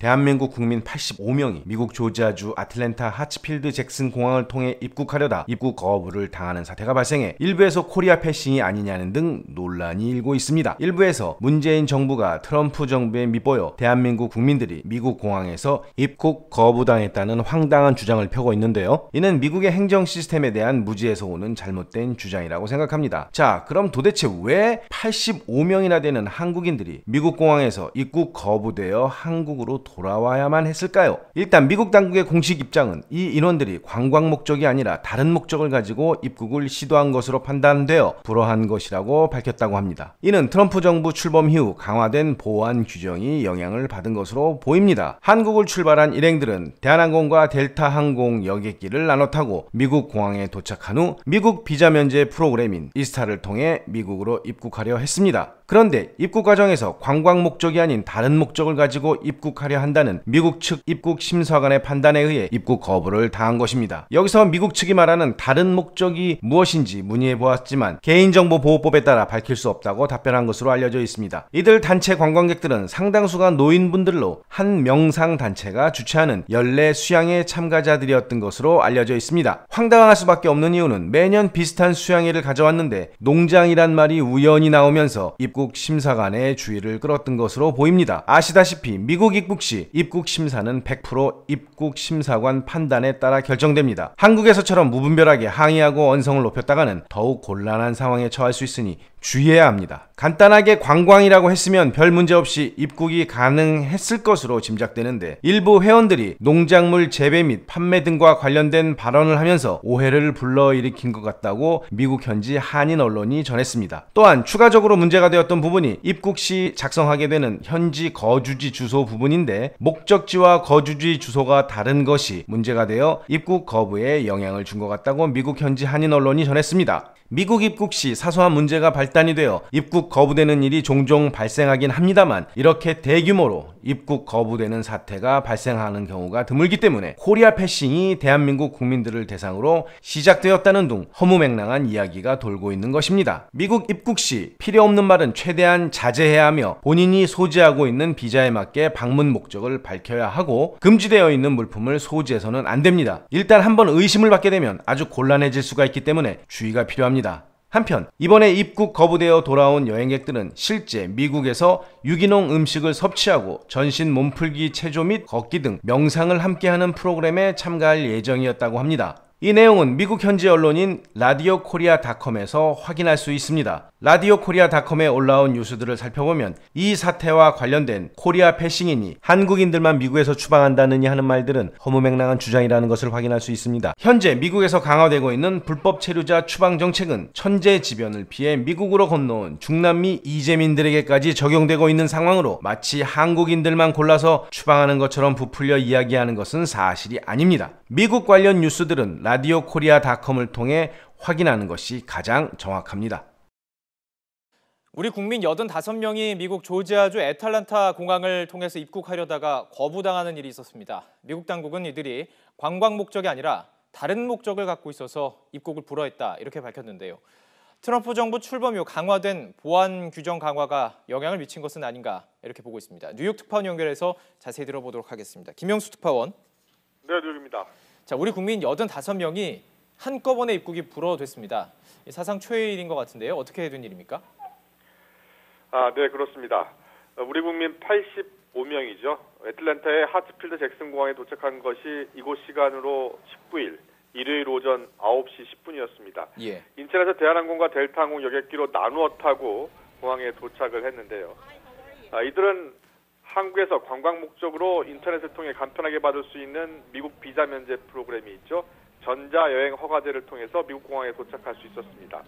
대한민국 국민 85명이 미국 조지아주 아틀랜타 하츠필드 잭슨 공항을 통해 입국하려다 입국 거부를 당하는 사태가 발생해 일부에서 코리아 패싱이 아니냐는 등 논란이 일고 있습니다. 일부에서 문재인 정부가 트럼프 정부에 밑보여 대한민국 국민들이 미국 공항에서 입국 거부당했다는 황당한 주장을 펴고 있는데요. 이는 미국의 행정 시스템에 대한 무지에서 오는 잘못된 주장이라고 생각합니다. 자, 그럼 도대체 왜 85명이나 되는 한국인들이 미국 공항에서 입국 거부되어 한국으로 돌아와야만 했을까요? 일단 미국 당국의 공식 입장은 이 인원들이 관광 목적이 아니라 다른 목적을 가지고 입국을 시도한 것으로 판단되어 불허한 것이라고 밝혔다고 합니다. 이는 트럼프 정부 출범 이후 강화된 보안 규정이 영향을 받은 것으로 보입니다. 한국을 출발한 일행들은 대한항공과 델타항공 여객기를 나눠 타고 미국 공항에 도착한 후 미국 비자 면제 프로그램인 이스타를 통해 미국으로 입국하려 했습니다. 그런데 입국 과정에서 관광 목적이 아닌 다른 목적을 가지고 입국하려 한다는 미국 측 입국 심사관의 판단에 의해 입국 거부를 당한 것입니다. 여기서 미국 측이 말하는 다른 목적이 무엇인지 문의해 보았지만 개인정보보호법에 따라 밝힐 수 없다고 답변한 것으로 알려져 있습니다. 이들 단체 관광객들은 상당수가 노인분들로 한 명상 단체가 주최하는 연례 수양회 참가자들이었던 것으로 알려져 있습니다. 황당할 수밖에 없는 이유는 매년 비슷한 수양회를 가져왔는데 농장이란 말이 우연히 나오면서 입국 심사관의 주의를 끌었던 것으로 보입니다. 아시다시피 미국 입국 시 입국 심사는 100% 입국 심사관 판단에 따라 결정됩니다. 한국에서처럼 무분별하게 항의하고 언성을 높였다가는 더욱 곤란한 상황에 처할 수 있으니 주의해야 합니다. 간단하게 관광이라고 했으면 별 문제 없이 입국이 가능했을 것으로 짐작되는데 일부 회원들이 농작물 재배 및 판매 등과 관련된 발언을 하면서 오해를 불러일으킨 것 같다고 미국 현지 한인 언론이 전했습니다. 또한 추가적으로 문제가 되었던 부분이 입국 시 작성하게 되는 현지 거주지 주소 부분인데 목적지와 거주지 주소가 다른 것이 문제가 되어 입국 거부에 영향을 준 것 같다고 미국 현지 한인 언론이 전했습니다. 미국 입국 시 사소한 문제가 발단이 되어 입국 거부되는 일이 종종 발생하긴 합니다만 이렇게 대규모로 입국 거부되는 사태가 발생하는 경우가 드물기 때문에 코리아 패싱이 대한민국 국민들을 대상으로 시작되었다는 등 허무맹랑한 이야기가 돌고 있는 것입니다. 미국 입국 시 필요 없는 말은 최대한 자제해야 하며 본인이 소지하고 있는 비자에 맞게 방문 목적을 밝혀야 하고 금지되어 있는 물품을 소지해서는 안 됩니다. 일단 한번 의심을 받게 되면 아주 곤란해질 수가 있기 때문에 주의가 필요합니다. 한편 이번에 입국 거부되어 돌아온 여행객들은 실제 미국에서 유기농 음식을 섭취하고 전신 몸풀기 체조 및 걷기 등 명상을 함께하는 프로그램에 참가할 예정이었다고 합니다. 이 내용은 미국 현지 언론인 라디오코리아닷컴에서 확인할 수 있습니다. 라디오코리아닷컴에 올라온 뉴스들을 살펴보면 이 사태와 관련된 코리아 패싱이니 한국인들만 미국에서 추방한다느니 하는 말들은 허무맹랑한 주장이라는 것을 확인할 수 있습니다. 현재 미국에서 강화되고 있는 불법 체류자 추방 정책은 천재지변을 피해 미국으로 건너온 중남미 이재민들에게까지 적용되고 있는 상황으로 마치 한국인들만 골라서 추방하는 것처럼 부풀려 이야기하는 것은 사실이 아닙니다. 미국 관련 뉴스들은 라디오코리아닷컴을 통해 확인하는 것이 가장 정확합니다. 우리 국민 85명이 미국 조지아주 애틀랜타 공항을 통해서 입국하려다가 거부당하는 일이 있었습니다. 미국 당국은 이들이 관광 목적이 아니라 다른 목적을 갖고 있어서 입국을 불허했다 이렇게 밝혔는데요. 트럼프 정부 출범 이후 강화된 보안 규정 강화가 영향을 미친 것은 아닌가 이렇게 보고 있습니다. 뉴욕 특파원 연결해서 자세히 들어보도록 하겠습니다. 김영수 특파원. 네, 뉴욕입니다. 자, 우리 국민 85명이 한꺼번에 입국이 불허됐습니다. 사상 초유의 일인 것 같은데요. 어떻게 된 일입니까? 네, 그렇습니다. 우리 국민 85명이죠. 애틀랜타의 하츠필드 잭슨 공항에 도착한 것이 이곳 시간으로 19일 일요일 오전 9시 10분이었습니다. 예. 인천에서 대한항공과 델타항공 여객기로 나누어 타고 공항에 도착을 했는데요. 이들은 한국에서 관광 목적으로 인터넷을 통해 간편하게 받을 수 있는 미국 비자 면제 프로그램이 있죠. 전자여행 허가제를 통해서 미국 공항에 도착할 수 있었습니다.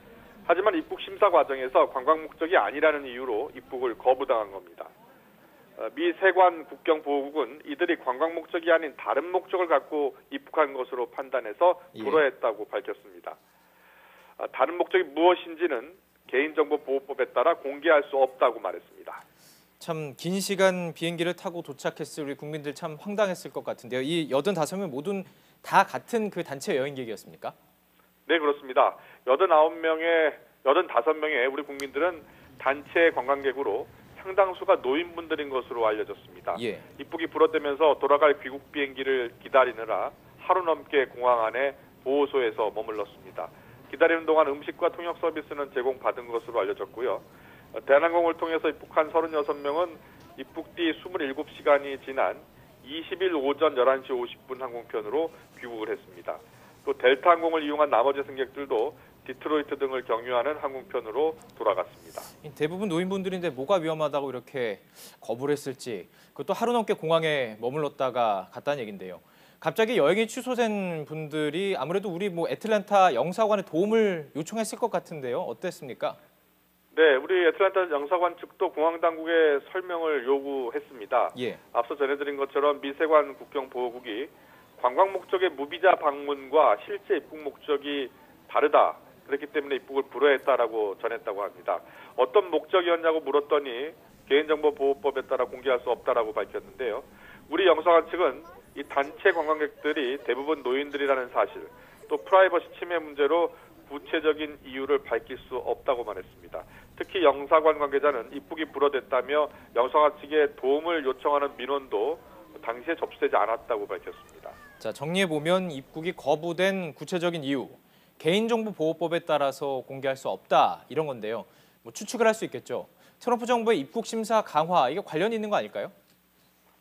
하지만 입국 심사 과정에서 관광 목적이 아니라는 이유로 입국을 거부당한 겁니다. 미 세관 국경보호국은 이들이 관광 목적이 아닌 다른 목적을 갖고 입국한 것으로 판단해서 불허했다고 밝혔습니다. 다른 목적이 무엇인지는 개인정보보호법에 따라 공개할 수 없다고 말했습니다. 참 긴 시간 비행기를 타고 도착했을 우리 국민들 참 황당했을 것 같은데요. 이 85명 모두 다 같은 그 단체 여행객이었습니까? 네, 그렇습니다. 85명의 우리 국민들은 단체 관광객으로 상당수가 노인분들인 것으로 알려졌습니다. 예. 입국이 불어대면서 돌아갈 귀국 비행기를 기다리느라 하루 넘게 공항 안에 보호소에서 머물렀습니다. 기다리는 동안 음식과 통역 서비스는 제공받은 것으로 알려졌고요. 대한항공을 통해서 입국한 36명은 입국 뒤 27시간이 지난 20일 오전 11시 50분 항공편으로 귀국을 했습니다. 또 델타항공을 이용한 나머지 승객들도 디트로이트 등을 경유하는 항공편으로 돌아갔습니다. 대부분 노인분들인데 뭐가 위험하다고 이렇게 거부를 했을지, 그것도 하루 넘게 공항에 머물렀다가 갔다는 얘긴데요. 갑자기 여행이 취소된 분들이 아무래도 우리 애틀랜타 영사관에 도움을 요청했을 것 같은데요. 어땠습니까? 네, 우리 애틀랜타 영사관 측도 공항 당국에 설명을 요구했습니다. 예. 앞서 전해드린 것처럼 미세관 국경보호국이 관광 목적의 무비자 방문과 실제 입국 목적이 다르다. 그렇기 때문에 입국을 불허했다라고 전했다고 합니다. 어떤 목적이었냐고 물었더니 개인정보보호법에 따라 공개할 수 없다라고 밝혔는데요. 우리 영사관 측은 이 단체 관광객들이 대부분 노인들이라는 사실, 또 프라이버시 침해 문제로 구체적인 이유를 밝힐 수 없다고 말했습니다. 특히 영사관 관계자는 입국이 불허됐다며 영사관 측에 도움을 요청하는 민원도 당시에 접수되지 않았다고 밝혔습니다. 자, 정리해보면 입국이 거부된 구체적인 이유, 개인정보보호법에 따라서 공개할 수 없다 이런 건데요. 추측을 할 수 있겠죠. 트럼프 정부의 입국 심사 강화, 이게 관련이 있는 거 아닐까요?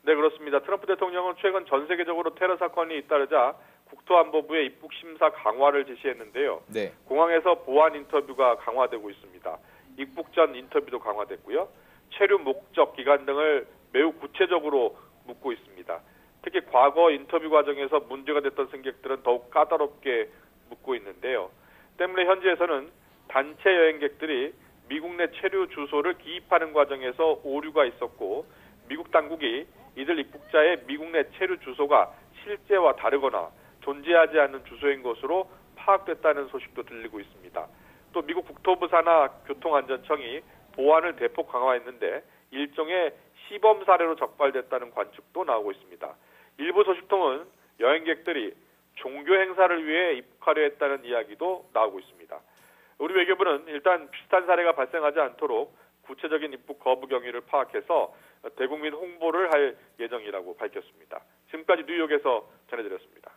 네, 그렇습니다. 트럼프 대통령은 최근 전 세계적으로 테러 사건이 잇따르자 국토안보부의 입국 심사 강화를 지시했는데요. 네. 공항에서 보안 인터뷰가 강화되고 있습니다. 입국 전 인터뷰도 강화됐고요. 체류 목적, 기간 등을 매우 구체적으로 묻고 있습니다. 특히 과거 인터뷰 과정에서 문제가 됐던 승객들은 더욱 까다롭게 묻고 있는데요. 때문에 현지에서는 단체 여행객들이 미국 내 체류 주소를 기입하는 과정에서 오류가 있었고 미국 당국이 이들 입국자의 미국 내 체류 주소가 실제와 다르거나 존재하지 않는 주소인 것으로 파악됐다는 소식도 들리고 있습니다. 또 미국 국토부 산하 교통안전청이 보안을 대폭 강화했는데 일종의 시범 사례로 적발됐다는 관측도 나오고 있습니다. 일부 소식통은 여행객들이 종교 행사를 위해 입국하려 했다는 이야기도 나오고 있습니다. 우리 외교부는 일단 비슷한 사례가 발생하지 않도록 구체적인 입국 거부 경위를 파악해서 대국민 홍보를 할 예정이라고 밝혔습니다. 지금까지 뉴욕에서 전해드렸습니다.